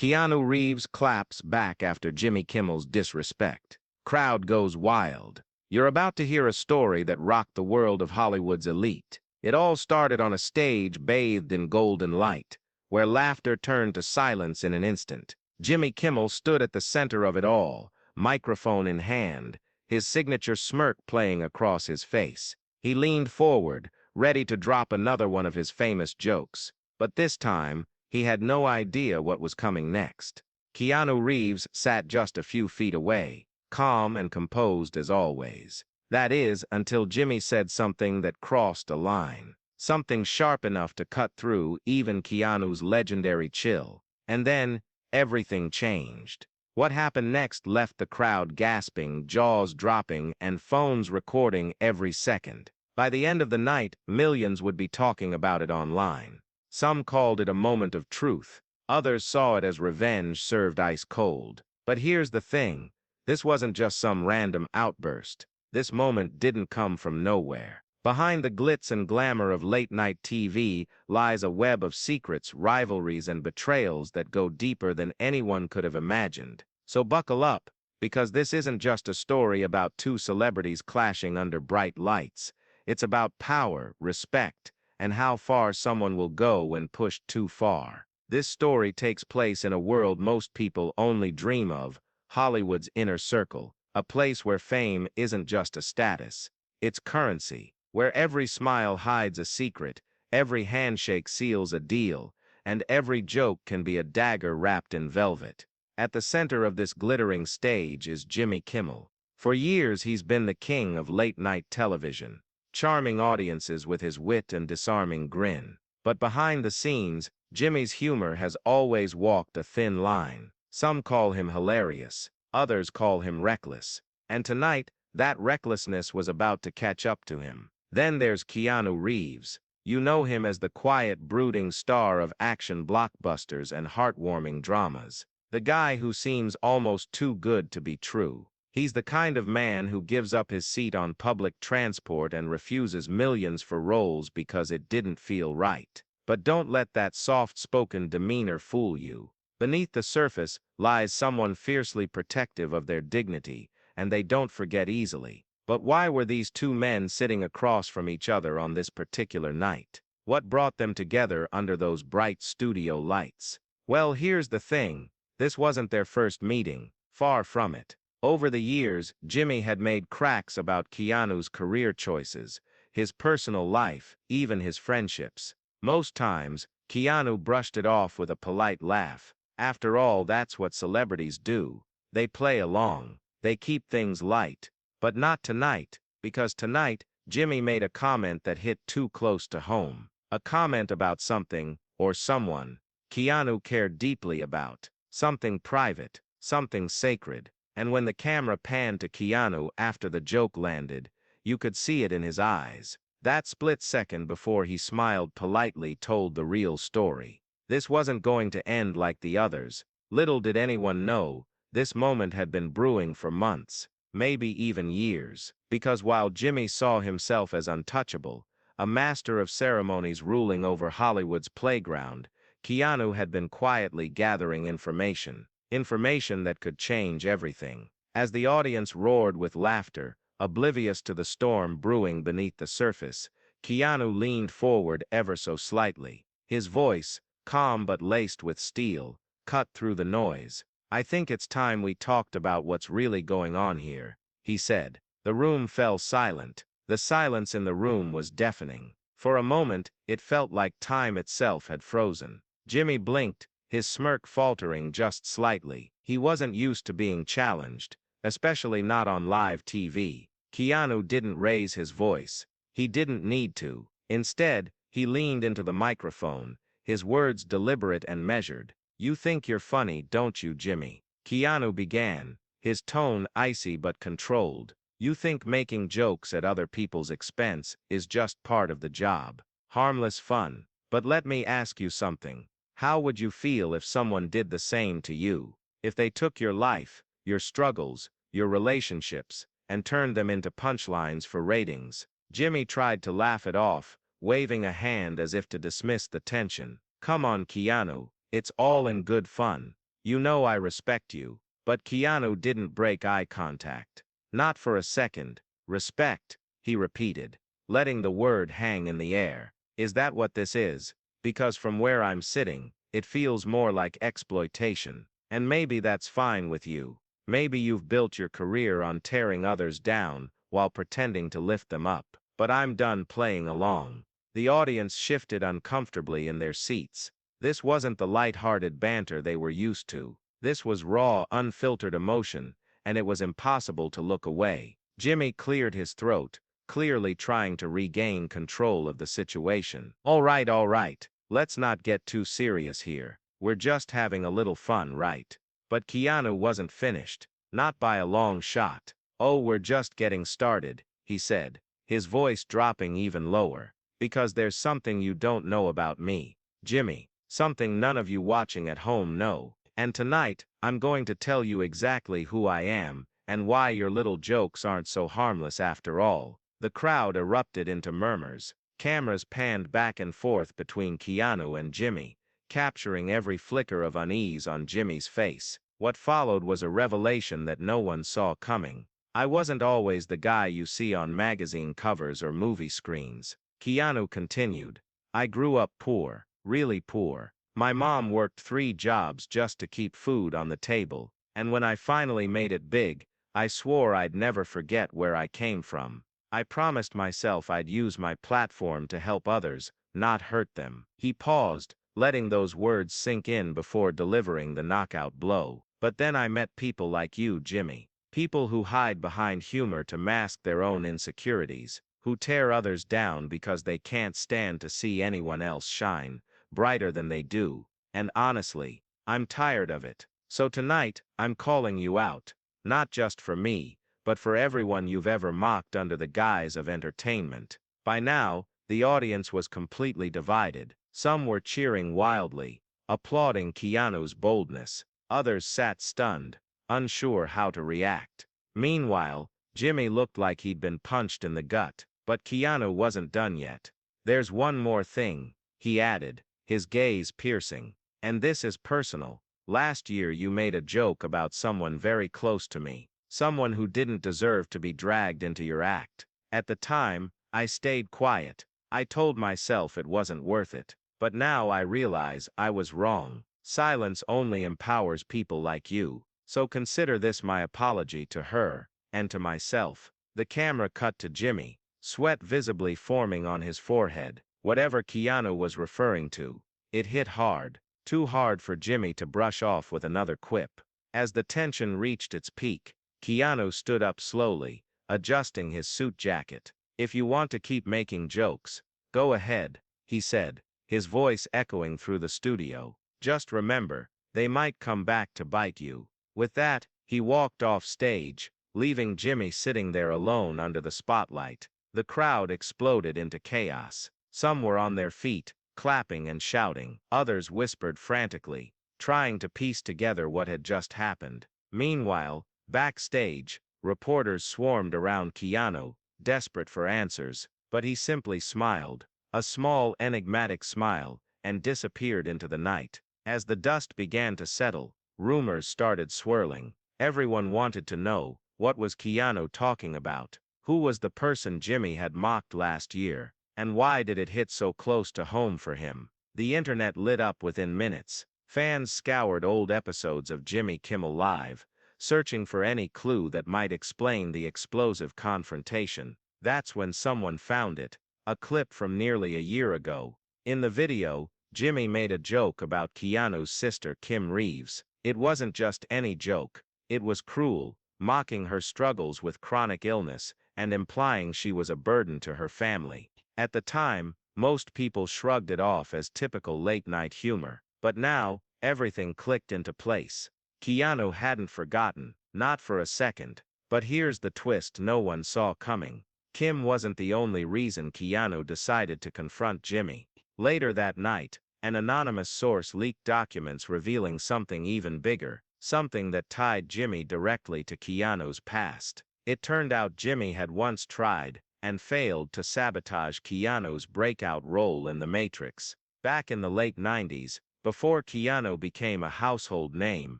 Keanu Reeves claps back after Jimmy Kimmel's disrespect. Crowd goes wild. You're about to hear a story that rocked the world of Hollywood's elite. It all started on a stage bathed in golden light, where laughter turned to silence in an instant. Jimmy Kimmel stood at the center of it all, microphone in hand, his signature smirk playing across his face. He leaned forward, ready to drop another one of his famous jokes. But this time, he had no idea what was coming next. Keanu Reeves sat just a few feet away, calm and composed as always. That is, until Jimmy said something that crossed a line. Something sharp enough to cut through even Keanu's legendary chill. And then, everything changed. What happened next left the crowd gasping, jaws dropping, and phones recording every second. By the end of the night, millions would be talking about it online. Some called it a moment of truth. Others saw it as revenge served ice cold. But here's the thing. This wasn't just some random outburst. This moment didn't come from nowhere. Behind the glitz and glamour of late-night TV lies a web of secrets, rivalries, and betrayals that go deeper than anyone could have imagined. So buckle up, because this isn't just a story about two celebrities clashing under bright lights. It's about power, respect, and how far someone will go when pushed too far. This story takes place in a world most people only dream of, Hollywood's inner circle, a place where fame isn't just a status, it's currency, where every smile hides a secret, every handshake seals a deal, and every joke can be a dagger wrapped in velvet. At the center of this glittering stage is Jimmy Kimmel. For years he's been the king of late-night television, charming audiences with his wit and disarming grin. But behind the scenes, Jimmy's humor has always walked a thin line. Some call him hilarious, others call him reckless. And tonight, that recklessness was about to catch up to him. Then there's Keanu Reeves. You know him as the quiet, brooding star of action blockbusters and heartwarming dramas. The guy who seems almost too good to be true. He's the kind of man who gives up his seat on public transport and refuses millions for roles because it didn't feel right. But don't let that soft-spoken demeanor fool you. Beneath the surface lies someone fiercely protective of their dignity, and they don't forget easily. But why were these two men sitting across from each other on this particular night? What brought them together under those bright studio lights? Well, here's the thing. This wasn't their first meeting, far from it. Over the years, Jimmy had made cracks about Keanu's career choices, his personal life, even his friendships. Most times, Keanu brushed it off with a polite laugh. After all, that's what celebrities do. They play along. They keep things light. But not tonight, because tonight, Jimmy made a comment that hit too close to home. A comment about something, or someone, Keanu cared deeply about. Something private, something sacred. And when the camera panned to Keanu after the joke landed, you could see it in his eyes. That split second before he smiled politely told the real story. This wasn't going to end like the others. Little did anyone know, this moment had been brewing for months, maybe even years. Because while Jimmy saw himself as untouchable, a master of ceremonies ruling over Hollywood's playground, Keanu had been quietly gathering information. Information that could change everything. As the audience roared with laughter, oblivious to the storm brewing beneath the surface, Keanu leaned forward ever so slightly. His voice, calm but laced with steel, cut through the noise. "I think it's time we talked about what's really going on here," he said. The room fell silent. The silence in the room was deafening. For a moment, it felt like time itself had frozen. Jimmy blinked, his smirk faltering just slightly. He wasn't used to being challenged, especially not on live TV. Keanu didn't raise his voice. He didn't need to. Instead, he leaned into the microphone, his words deliberate and measured. "You think you're funny, don't you, Jimmy?" Keanu began, his tone icy but controlled. "You think making jokes at other people's expense is just part of the job. Harmless fun. But let me ask you something. How would you feel if someone did the same to you? If they took your life, your struggles, your relationships, and turned them into punchlines for ratings?" Jimmy tried to laugh it off, waving a hand as if to dismiss the tension. "Come on, Keanu, it's all in good fun. You know I respect you. But Keanu didn't break eye contact. Not for a second. Respect, he repeated, letting the word hang in the air. Is that what this is? Because from where I'm sitting, it feels more like exploitation. And maybe that's fine with you. Maybe you've built your career on tearing others down while pretending to lift them up. But I'm done playing along. The audience shifted uncomfortably in their seats. This wasn't the light-hearted banter they were used to. This was raw, unfiltered emotion, and it was impossible to look away. Jimmy cleared his throat, clearly trying to regain control of the situation. All right. Let's not get too serious here. We're just having a little fun, right? But Keanu wasn't finished. Not by a long shot. Oh, we're just getting started, he said, his voice dropping even lower. Because there's something you don't know about me, Jimmy. Something none of you watching at home know. And tonight, I'm going to tell you exactly who I am, and why your little jokes aren't so harmless after all. The crowd erupted into murmurs. Cameras panned back and forth between Keanu and Jimmy, capturing every flicker of unease on Jimmy's face. What followed was a revelation that no one saw coming. I wasn't always the guy you see on magazine covers or movie screens. Keanu continued. I grew up poor, really poor. My mom worked 3 jobs just to keep food on the table, and when I finally made it big, I swore I'd never forget where I came from. I promised myself I'd use my platform to help others, not hurt them. He paused, letting those words sink in before delivering the knockout blow. But then I met people like you, Jimmy. People who hide behind humor to mask their own insecurities, who tear others down because they can't stand to see anyone else shine brighter than they do, and honestly, I'm tired of it. So tonight, I'm calling you out, not just for me, but for everyone you've ever mocked under the guise of entertainment. By now, the audience was completely divided. Some were cheering wildly, applauding Keanu's boldness. Others sat stunned, unsure how to react. Meanwhile, Jimmy looked like he'd been punched in the gut, but Keanu wasn't done yet. There's one more thing, he added, his gaze piercing. And this is personal. Last year you made a joke about someone very close to me, someone who didn't deserve to be dragged into your act. At the time, I stayed quiet. I told myself it wasn't worth it. But now I realize I was wrong. Silence only empowers people like you. So consider this my apology to her, and to myself. The camera cut to Jimmy, sweat visibly forming on his forehead. Whatever Keanu was referring to, it hit hard, too hard for Jimmy to brush off with another quip. As the tension reached its peak, Keanu stood up slowly, adjusting his suit jacket. If you want to keep making jokes, go ahead, he said, his voice echoing through the studio. Just remember, they might come back to bite you. With that, he walked off stage, leaving Jimmy sitting there alone under the spotlight. The crowd exploded into chaos. Some were on their feet, clapping and shouting. Others whispered frantically, trying to piece together what had just happened. Meanwhile, backstage, reporters swarmed around Keanu, desperate for answers, but he simply smiled, a small enigmatic smile, and disappeared into the night. As the dust began to settle, rumors started swirling. Everyone wanted to know, what was Keanu talking about? Who was the person Jimmy had mocked last year? And why did it hit so close to home for him? The internet lit up within minutes. Fans scoured old episodes of Jimmy Kimmel Live, searching for any clue that might explain the explosive confrontation. That's when someone found it, a clip from nearly a year ago. In the video, Jimmy made a joke about Keanu's sister Kim Reeves. It wasn't just any joke, it was cruel, mocking her struggles with chronic illness and implying she was a burden to her family. At the time, most people shrugged it off as typical late-night humor, but now, everything clicked into place. Keanu hadn't forgotten, not for a second. But here's the twist no one saw coming. Kim wasn't the only reason Keanu decided to confront Jimmy. Later that night, an anonymous source leaked documents revealing something even bigger, something that tied Jimmy directly to Keanu's past. It turned out Jimmy had once tried, and failed to sabotage Keanu's breakout role in The Matrix. Back in the late 90s, Before Keanu became a household name,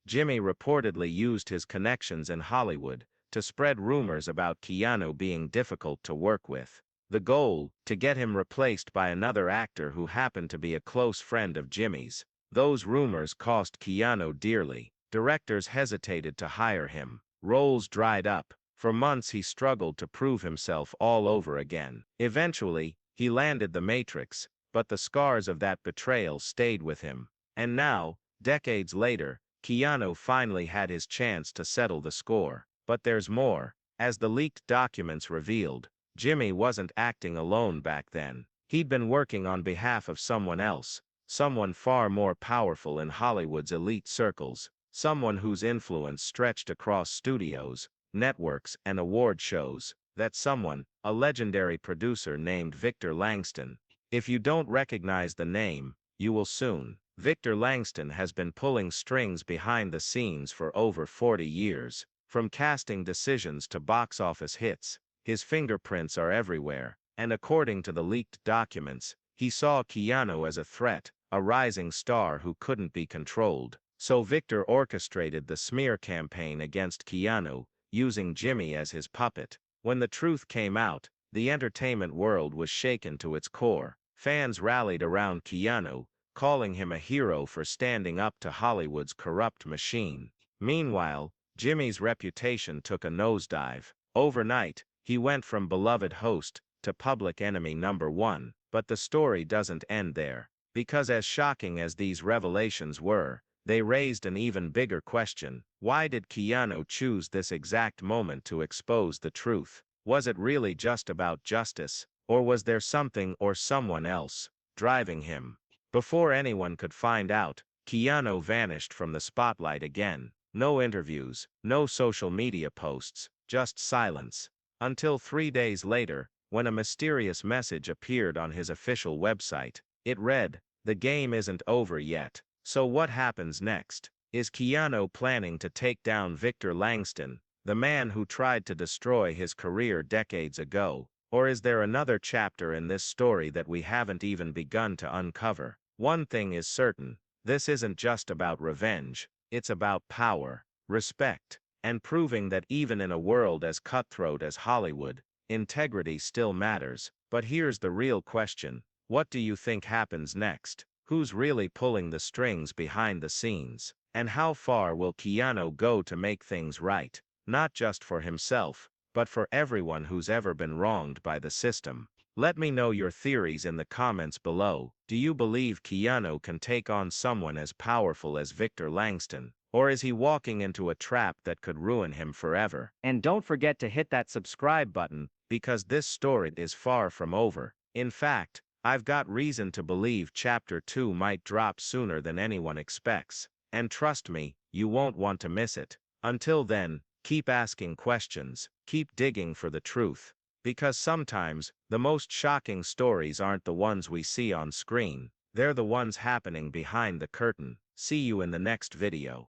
Jimmy reportedly used his connections in Hollywood to spread rumors about Keanu being difficult to work with. The goal, to get him replaced by another actor who happened to be a close friend of Jimmy's. Those rumors cost Keanu dearly. Directors hesitated to hire him. Roles dried up. For months he struggled to prove himself all over again. Eventually, he landed The Matrix, but the scars of that betrayal stayed with him. And now, decades later, Keanu finally had his chance to settle the score. But there's more. As the leaked documents revealed, Jimmy wasn't acting alone back then. He'd been working on behalf of someone else, someone far more powerful in Hollywood's elite circles, someone whose influence stretched across studios, networks, and award shows. That someone, a legendary producer named Victor Langston. If you don't recognize the name, you will soon. Victor Langston has been pulling strings behind the scenes for over 40 years. From casting decisions to box office hits, his fingerprints are everywhere, and according to the leaked documents, he saw Keanu as a threat, a rising star who couldn't be controlled. So Victor orchestrated the smear campaign against Keanu, using Jimmy as his puppet. When the truth came out, the entertainment world was shaken to its core. Fans rallied around Keanu, calling him a hero for standing up to Hollywood's corrupt machine. Meanwhile, Jimmy's reputation took a nosedive. Overnight, he went from beloved host to public enemy number one. But the story doesn't end there. Because as shocking as these revelations were, they raised an even bigger question. Why did Keanu choose this exact moment to expose the truth? Was it really just about justice, or was there something or someone else driving him? Before anyone could find out, Keanu vanished from the spotlight again. No interviews, no social media posts, just silence. Until 3 days later, when a mysterious message appeared on his official website. It read, "The game isn't over yet." So what happens next? Is Keanu planning to take down Victor Langston, the man who tried to destroy his career decades ago? Or is there another chapter in this story that we haven't even begun to uncover? One thing is certain, this isn't just about revenge, it's about power, respect, and proving that even in a world as cutthroat as Hollywood, integrity still matters. But here's the real question. What do you think happens next? Who's really pulling the strings behind the scenes? And how far will Keanu go to make things right? Not just for himself, but for everyone who's ever been wronged by the system. Let me know your theories in the comments below. Do you believe Keanu can take on someone as powerful as Victor Langston? Or is he walking into a trap that could ruin him forever? And don't forget to hit that subscribe button, because this story is far from over. In fact, I've got reason to believe Chapter 2 might drop sooner than anyone expects. And trust me, you won't want to miss it. Until then, keep asking questions, keep digging for the truth. Because sometimes, the most shocking stories aren't the ones we see on screen, they're the ones happening behind the curtain. See you in the next video.